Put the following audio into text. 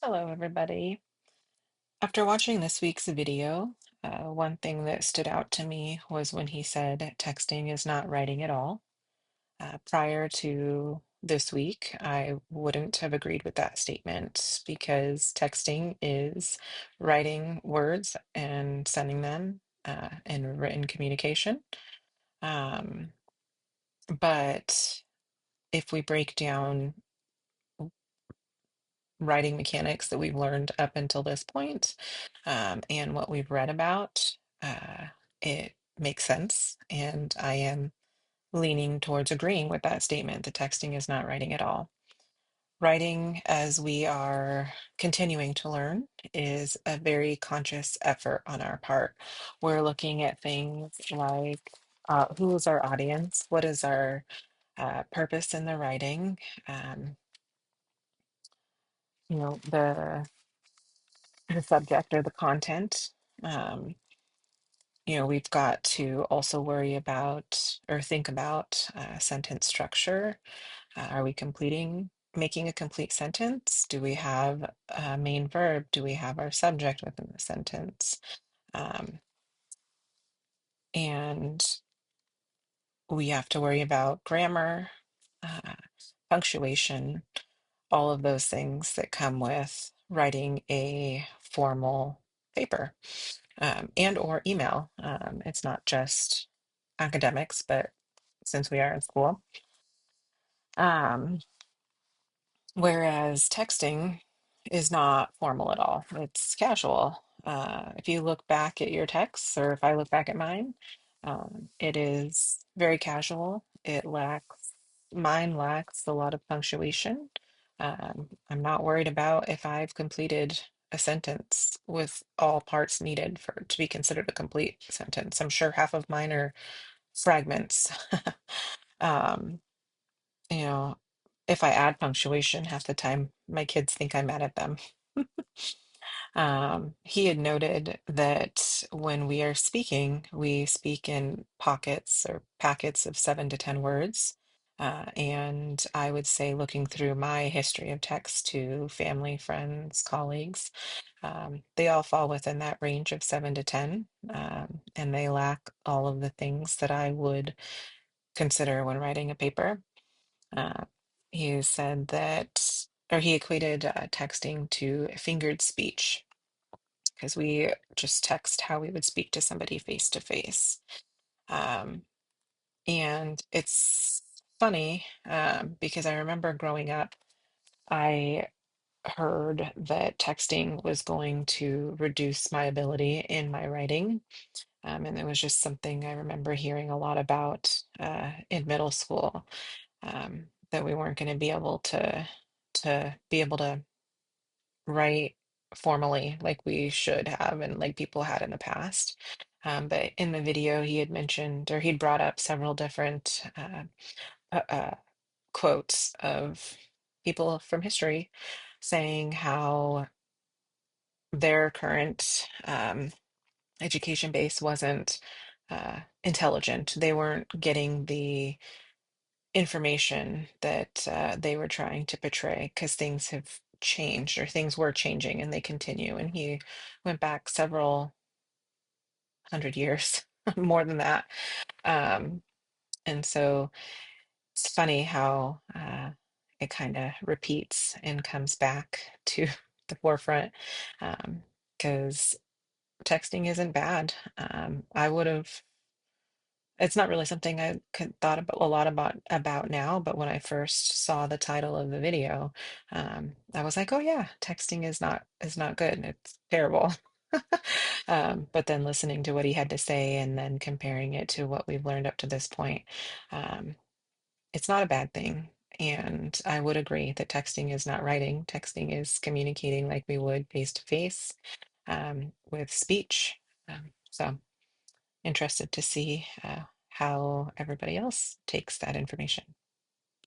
Hello, everybody. After watching this week's video, one thing that stood out to me was when he said texting is not writing at all. Prior to this week, I wouldn't have agreed with that statement because texting is writing words and sending them in written communication. Um, but if we break down writing mechanics that we've learned up until this point, and what we've read about, uh, it makes sense. And I am leaning towards agreeing with that statement that texting is not writing at all. Writing, as we are continuing to learn, is a very conscious effort on our part. We're looking at things like who is our audience? What is our purpose in the writing? Um, the subject or the content. Um, we've got to also worry about or think about sentence structure. Are we making a complete sentence? Do we have a main verb? Do we have our subject within the sentence? Um, and we have to worry about grammar, uh, punctuation, all of those things that come with writing a formal paper. And or email. It's not just academics, but since we are in school. Um, Whereas texting is not formal at all. It's casual. If you look back at your texts, or if I look back at mine, it is very casual. Mine lacks a lot of punctuation. I'm not worried about if I've completed a sentence with all parts needed for to be considered a complete sentence. I'm sure half of mine are fragments. Um, you know, if I add punctuation, half the time my kids think I'm mad at them. He had noted that when we are speaking, we speak in pockets or packets of 7 to 10 words. And I would say, looking through my history of text to family, friends, colleagues, they all fall within that range of 7 to 10, and they lack all of the things that I would consider when writing a paper. Uh, he said that, or he equated texting to fingered speech because we just text how we would speak to somebody face to face. Um, and it's funny because I remember growing up, I heard that texting was going to reduce my ability in my writing. And it was just something I remember hearing a lot about in middle school, that we weren't going to be able to write formally like we should have and like people had in the past. But in the video, he had mentioned or he'd brought up several different uh, uh, quotes of people from history saying how their current education base wasn't intelligent. They weren't getting the information that they were trying to portray because things have changed or things were changing and they continue. And he went back several hundred years, more than that. Um, and so it's funny how it kind of repeats and comes back to the forefront, because texting isn't bad. I would have It's not really something I could thought about a lot about now, but when I first saw the title of the video, I was like, "Oh yeah, texting is not good. It's terrible." But then listening to what he had to say and then comparing it to what we've learned up to this point, um, it's not a bad thing. And I would agree that texting is not writing. Texting is communicating like we would face to face, with speech. So interested to see how everybody else takes that information.